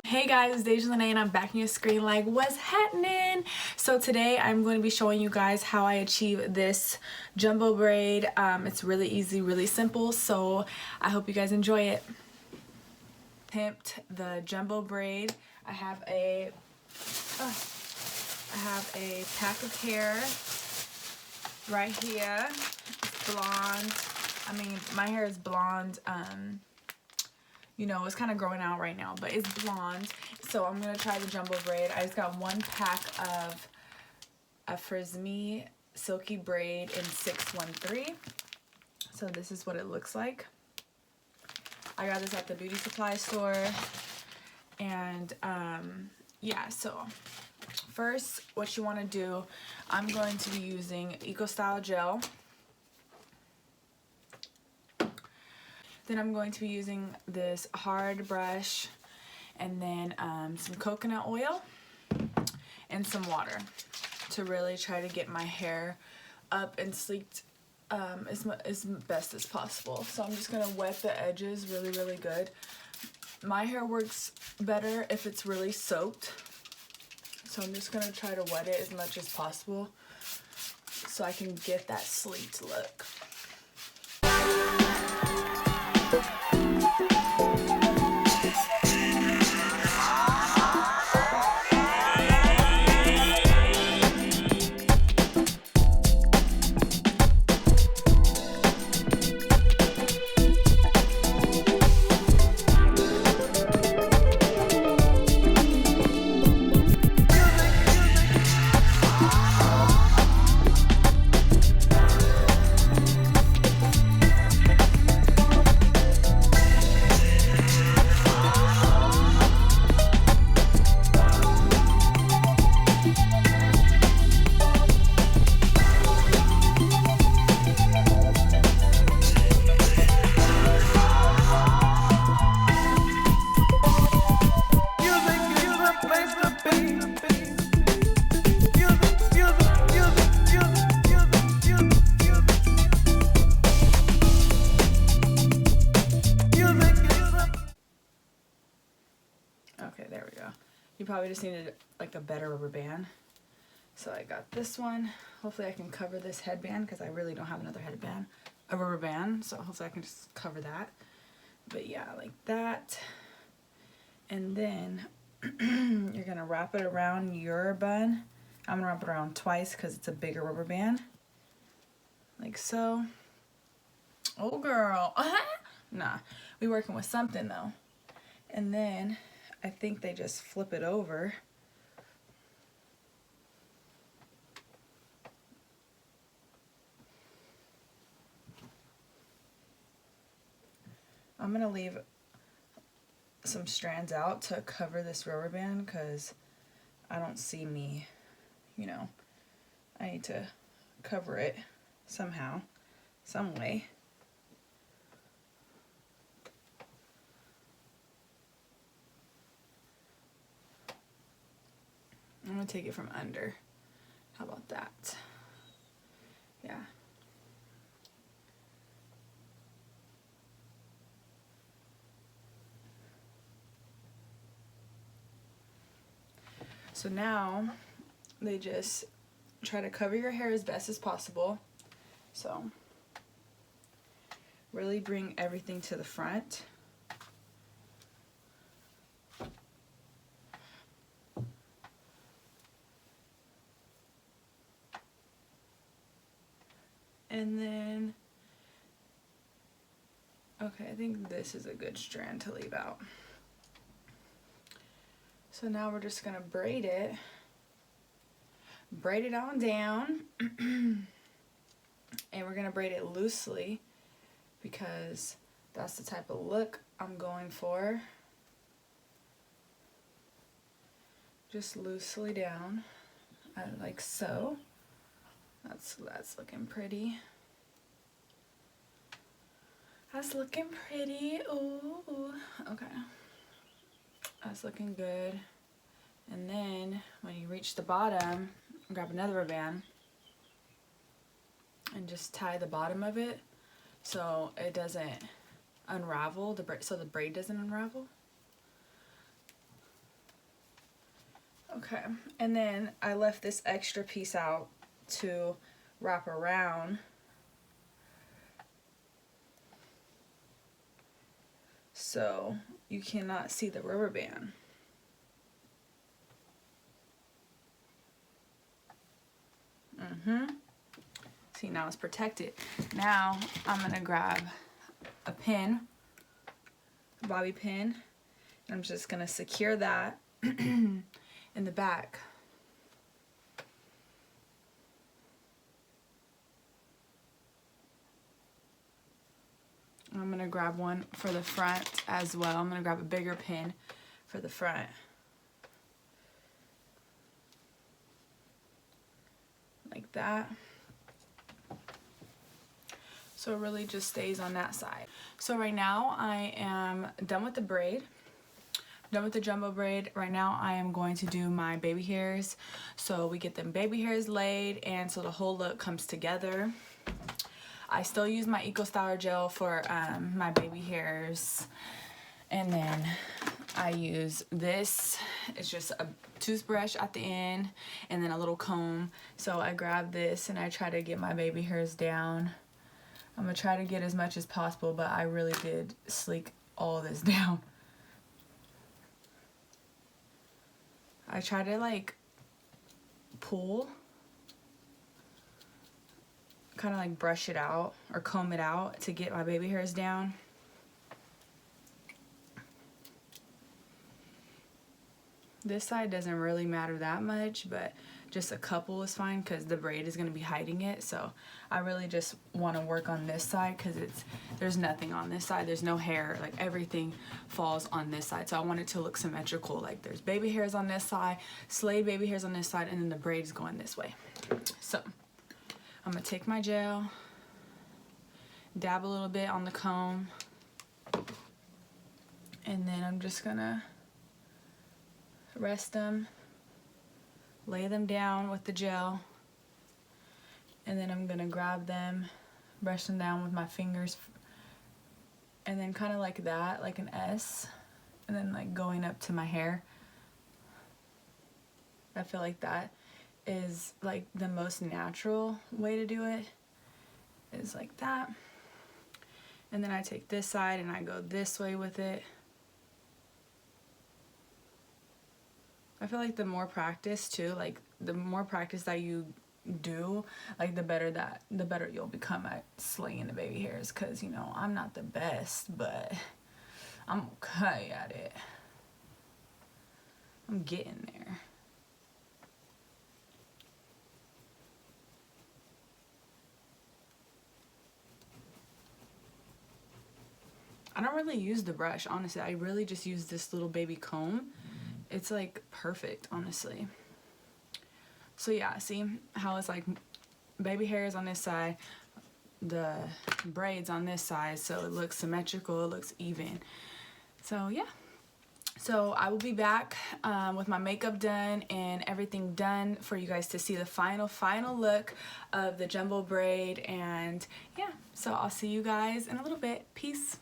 Hey guys, it's Deja Lene and I'm back on your screen like, what's happening? So today I'm going to be showing you guys how I achieve this jumbo braid. It's really easy, really simple, so I hope you guys enjoy it. Attempt the jumbo braid. I have a pack of hair right here. It's blonde. I mean, my hair is blonde. You know, it's kind of growing out right now, but it's blonde. So I'm going to try the jumbo braid. I just got one pack of a Frisme silky braid in 613. So this is what it looks like. I got this at the beauty supply store. And yeah, so first what you want to do, I'm going to be using Eco Style Gel. Then I'm going to be using this hard brush and then some coconut oil and some water to really try to get my hair up and sleeked as best as possible. So I'm just going to wet the edges really good. My hair works better if it's really soaked. So I'm just going to try to wet it as much as possible so I can get that sleeked look. Okay, there we go. You probably just needed like a better rubber band. So I got this one. Hopefully I can cover this headband because I really don't have another rubber band. So hopefully I can just cover that. But yeah, like that. And then you're going to wrap it around your bun. I'm going to wrap it around twice because it's a bigger rubber band. Like so. Oh girl. Nah, we working with something though. And then I think they just flip it over. I'm gonna leave some strands out to cover this rubber band because I don't see me, you know, I need to cover it somehow, some way. I'm going to take it from under. How about that? Yeah. So now they just try to cover your hair as best as possible. So really bring everything to the front. And then, okay, I think this is a good strand to leave out. So now we're just gonna braid it on down, and we're gonna braid it loosely because that's the type of look I'm going for. Just loosely down, like so. That's looking pretty. That's looking pretty. Ooh, okay. That's looking good. And then when you reach the bottom, grab another rubber band and just tie the bottom of it so it doesn't unravel the braid, so the braid doesn't unravel. Okay, and then I left this extra piece out to wrap around. So you cannot see the rubber band. See, now it's protected. Now I'm gonna grab a pin, a bobby pin, and I'm just gonna secure that in the back. I'm gonna grab one for the front as well. I'm gonna grab a bigger pin for the front. Like that. So it really just stays on that side. So right now I am done with the braid. Done with the jumbo braid. Right now I am going to do my baby hairs. So we get them baby hairs laid, and so the whole look comes together. I still use my Eco Styler gel for my baby hairs. And then I use this. It's just a toothbrush at the end and then a little comb. So I grab this and I try to get my baby hairs down. I'm gonna try to get as much as possible, but I really did sleek all this down. I try to like pull, kind of like brush it out or comb it out to get my baby hairs down. This side doesn't really matter that much, but just a couple is fine because the braid is going to be hiding it. So I really just want to work on this side because there's nothing on this side. There's no hair. Like everything falls on this side. So I want it to look symmetrical. Like there's baby hairs on this side, slayed baby hairs on this side, and then the braid is going this way. So I'm going to take my gel, dab a little bit on the comb, and then I'm just going to rest them, lay them down with the gel, and then I'm gonna grab them, brush them down with my fingers, and then kind of like that, like an S, and then like going up to my hair. I feel like that is like the most natural way to do it, is like that. And then I take this side and I go this way with it. I feel like the more practice too, like the more practice that you do, like the better you'll become at slaying the baby hairs. Cause you know, I'm not the best, but I'm okay at it. I'm getting there. I don't really use the brush, honestly. I really just use this little baby comb. It's like perfect, honestly. So yeah, see how it's like baby hairs on this side, the braids on this side, so it looks symmetrical, it looks even. So yeah, so I will be back with my makeup done and everything done for you guys to see the final look of the jumbo braid. And yeah, so I'll see you guys in a little bit. Peace.